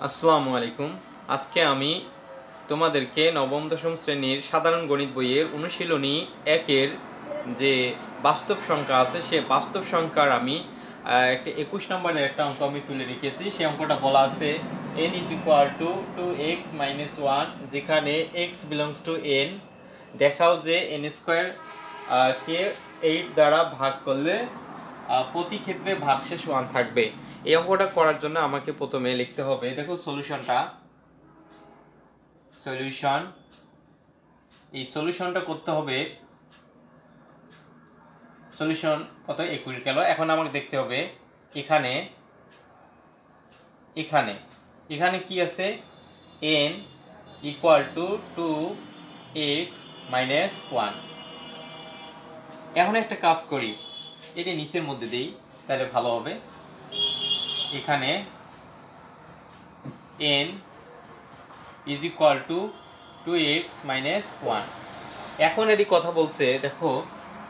আসসালামু আলাইকুম। আজকে আমি তোমাদেরকে নবম দশম শ্রেণীর সাধারণ গণিত বইয়ের অনুশীলনী ১-এর যে বাস্তব সংখ্যা আছে সে বাস্তব সংখ্যার আমি একটা ২১ নম্বরের একটা অঙ্ক আমি তুলে রেখেছি। সেই অঙ্কটা বলা আছে n is equal to 2x minus 1, যেখানে x belongs to n। দেখাও যে n স্কয়ার কে 8 দ্বারা ভাগ করলে প্রতি ক্ষেত্রে ভাগশেষ 1 থাকবে। এই অঙ্কটা করার জন্য আমাকে প্রথমে লিখতে হবে, দেখো সলিউশন। এই সলিউশনটা করতে হবে, সলিউশন কত 21 গেল। এখন আমাকে দেখতে হবে এখানে এখানে এখানে কি আছে, n equal to 2x minus 1। এখন একটা কাজ করি, এটা নিচের মধ্যে দেই, তাহলে ভালো হবে। এখানে n is equal to 2x minus 1। এখন এটি কথা বলছে, দেখো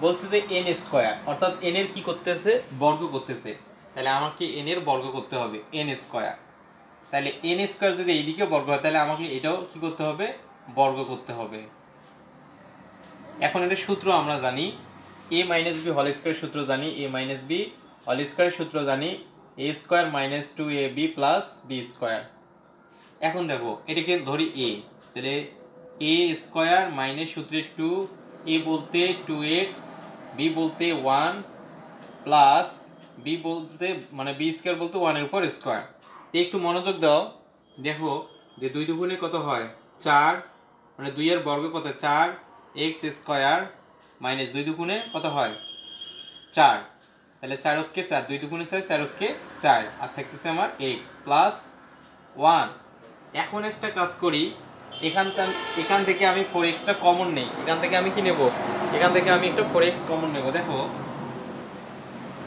বলছে যে n স্কয়ার, অর্থাৎ n এর কি করতেছে, বর্গ করতেছে। তাহলে আমাকে n এর বর্গ করতে হবে, n স্কয়ার। তাহলে n স্কয়ার যদি এইদিকে বর্গ হয় তাহলে আমাকে এটাও কি করতে হবে, বর্গ করতে হবে। এখন এর সূত্র আমরা জানি, a minus b whole square সূত্র জানি, a minus b whole square সূত্র জানি, a square minus 2ab plus b square. এখন দেখো এটাকে ধরি a, তাহলে a স্কয়ার মাইনাস সূত্রে 2, a বলতে 2x, b বলতে 1 প্লাস b বলতে মানে b স্কয়ার বলতে 1 এর উপর স্কয়ার। তো একটু মনোযোগ দাও, দেখো যে 2 দুগুণে কত হয় 4, মানে 2 এর বর্গ কত 4, x স্কয়ার মাইনাস 2 দুগুণে কত হয় 4, তাহলে 4 অক্ষে 4, 2 দুগুণে 4, 4 অক্ষে 4, আর থাকতেছে আমার x প্লাস 1। এখন একটা কাজ করি, এখান থেকে আমি 4x টা কমন নেই, এখান থেকে আমি কি নেব, এখান থেকে আমি একটা 4x কমন নেব। দেখো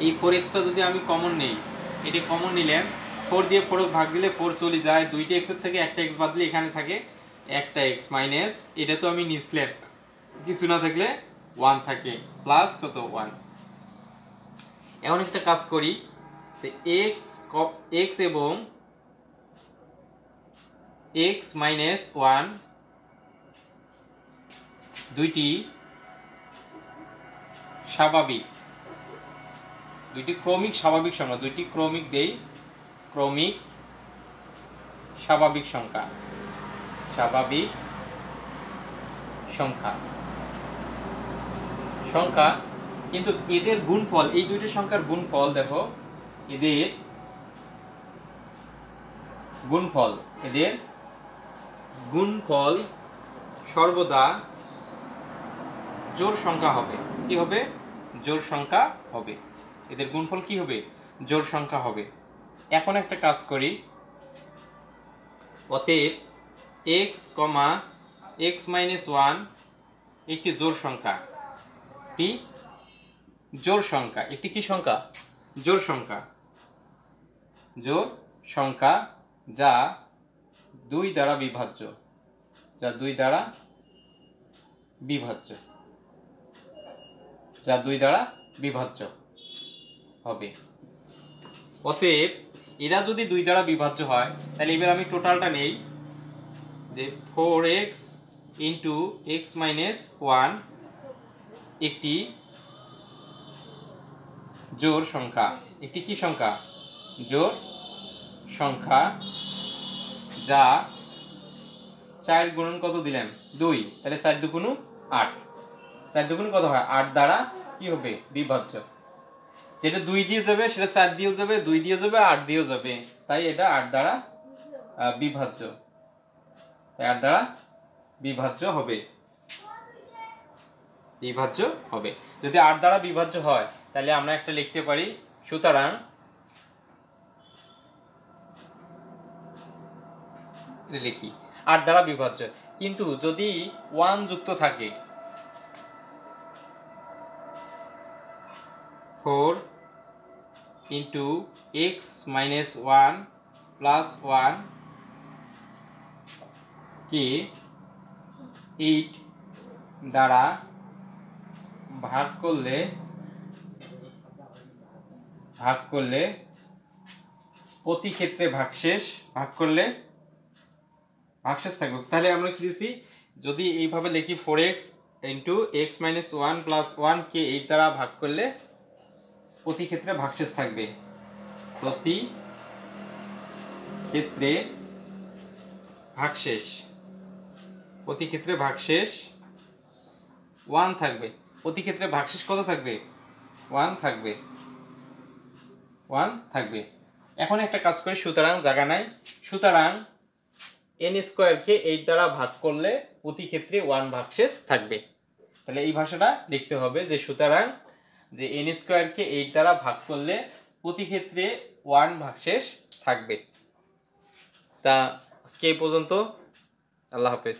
এই 4x টা যদি আমি কমন নেই, এটি কমন নিলে 4 দিয়ে 4 ভাগ দিলে 4 চলে যায়, দুইটা x এর থেকে একটা x বাদ দিলে এখানে থাকে একটা x মাইনাস, এটা তো আমি নিছিলাম, কিছু না থাকলে 1 থাকে, প্লাস কত 1। এখন একটা কাজ করি, যে x এবং x মাইনাস 1 দুইটি স্বাভাবিক, দুইটি ক্রমিক স্বাভাবিক সংখ্যা, দুইটি ক্রমিক দেই, ক্রমিক স্বাভাবিক সংখ্যা, স্বাভাবিক সংখ্যা সংখ্যা কিন্তু এদের গুণফল, এই দুইটি সংখ্যার গুণফল দেখো, এদের গুণফল সর্বদা জোড় সংখ্যা হবে। কি হবে, জোড় সংখ্যা হবে। এদের গুণফল কি হবে, জোড় সংখ্যা হবে। এখন একটা কাজ করি, অতএব x, x মাইনাস 1 একটি জোড় সংখ্যা, একটি জোড় সংখ্যা, একটি কি সংখ্যা, জোড় সংখ্যা, জোড় সংখ্যা যা 2 দ্বারা বিভাজ্য, যা 2 দ্বারা বিভাজ্য, যা 2 দ্বারা বিভাজ্য হবে। অতএব এরা যদি 2 দ্বারা বিভাজ্য হয়, তাহলে এবার আমি টোটালটা নেই, যে 4x ইন্টু x মাইনাস 1 একটি জোড় সংখ্যা, একটি কি সংখ্যা, জোড় সংখ্যা যা 4 গুণন কত দিলাম 2, তাহলে 4 দুগুণ 8, 4 দুগুণ কত হয় 8 দ্বারা কি হবে, বিভাজ্য। যেটা 2 দিয়ে যাবে সেটা 4 দিয়েও যাবে, 2 দিয়ে যাবে, 8 দিয়েও যাবে, তাই এটা 8 দ্বারা বিভাজ্য, তাই 8 দ্বারা বিভাজ্য হবে, বিভাজ্য হবে। যদি 8 দ্বারা বিভাজ্য হয় তাহলে আমরা একটা লিখতে পারি, সুতরাং লিখি 8 দ্বারা বিভাজ্য। কিন্তু যদি 1 যুক্ত থাকে, 4 ইন্টু x মাইনাস 1 প্লাস 1 কে 8 দ্বারা ভাগ করলে প্রতি ক্ষেত্রে ভাগশেষ ভাগ করলে ভাগশেষ থাকবে। তাহলে আমরা কি দিছি, যদি এইভাবে লিখি 4x into x minus 1 plus 1 কে 8 দ্বারা ভাগ করলে প্রতি ক্ষেত্রে ভাগশেষ থাকবে। প্রতি ক্ষেত্রে ভাগশেষ, প্রতি ক্ষেত্রে ভাগশেষ 1 থাকবে। প্রতি ক্ষেত্রে ভাগশেষ কত থাকবে? 1 থাকবে, 1 থাকবে। এখন একটা কাজ করি, সুতরাং জায়গা নাই, সুতরাং n স্কয়ারকে 8 দ্বারা ভাগ করলে প্রতি ক্ষেত্রে 1 ভাগশেষ থাকবে। তাহলে এই ভাষাটা লিখতে হবে যে সুতরাং যে n স্কয়ারকে 8 দ্বারা ভাগ করলে প্রতি ক্ষেত্রে 1 ভাগশেষ থাকবে। তা আজকে এই পর্যন্ত, আল্লাহ হাফেজ।